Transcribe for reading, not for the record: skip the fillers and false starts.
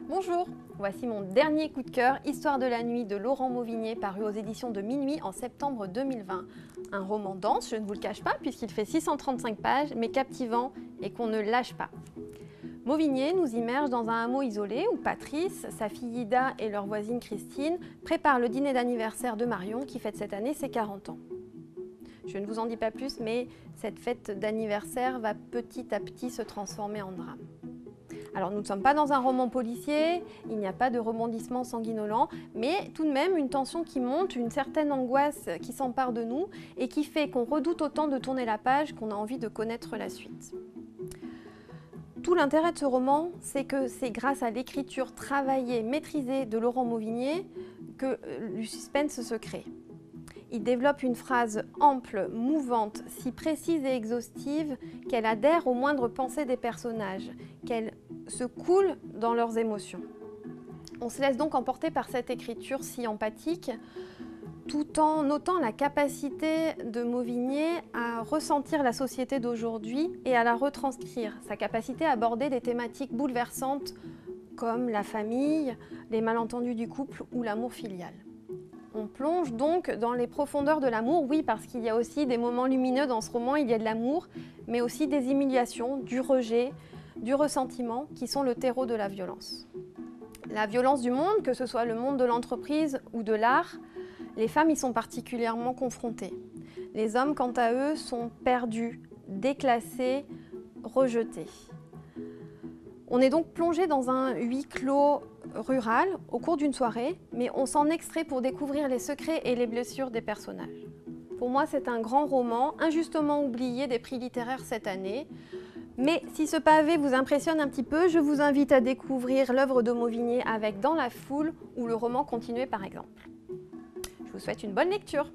Bonjour, voici mon dernier coup de cœur, Histoire de la nuit de Laurent Mauvigné, paru aux éditions de Minuit en septembre 2020. Un roman dense, je ne vous le cache pas, puisqu'il fait 635 pages, mais captivant et qu'on ne lâche pas. Mauvigné nous immerge dans un hameau isolé où Patrice, sa fille Ida et leur voisine Christine préparent le dîner d'anniversaire de Marion qui fête cette année ses 40 ans. Je ne vous en dis pas plus, mais cette fête d'anniversaire va petit à petit se transformer en drame. Alors nous ne sommes pas dans un roman policier, il n'y a pas de rebondissement sanguinolent, mais tout de même une tension qui monte, une certaine angoisse qui s'empare de nous et qui fait qu'on redoute autant de tourner la page qu'on a envie de connaître la suite. Tout l'intérêt de ce roman, c'est que c'est grâce à l'écriture travaillée, maîtrisée de Laurent Mauvigné que le suspense se crée. Il développe une phrase ample, mouvante, si précise et exhaustive qu'elle adhère aux moindres pensées des personnages, qu'elle se coule dans leurs émotions. On se laisse donc emporter par cette écriture si empathique, tout en notant la capacité de Mauvigné à ressentir la société d'aujourd'hui et à la retranscrire, sa capacité à aborder des thématiques bouleversantes comme la famille, les malentendus du couple ou l'amour filial. On plonge donc dans les profondeurs de l'amour, oui, parce qu'il y a aussi des moments lumineux dans ce roman, il y a de l'amour, mais aussi des humiliations, du rejet, du ressentiment, qui sont le terreau de la violence. La violence du monde, que ce soit le monde de l'entreprise ou de l'art, les femmes y sont particulièrement confrontées. Les hommes, quant à eux, sont perdus, déclassés, rejetés. On est donc plongé dans un huis clos rural au cours d'une soirée, mais on s'en extrait pour découvrir les secrets et les blessures des personnages. Pour moi, c'est un grand roman, injustement oublié des prix littéraires cette année. Mais si ce pavé vous impressionne un petit peu, je vous invite à découvrir l'œuvre de Mauvigné avec Dans la foule ou le roman Continuez par exemple. Je vous souhaite une bonne lecture.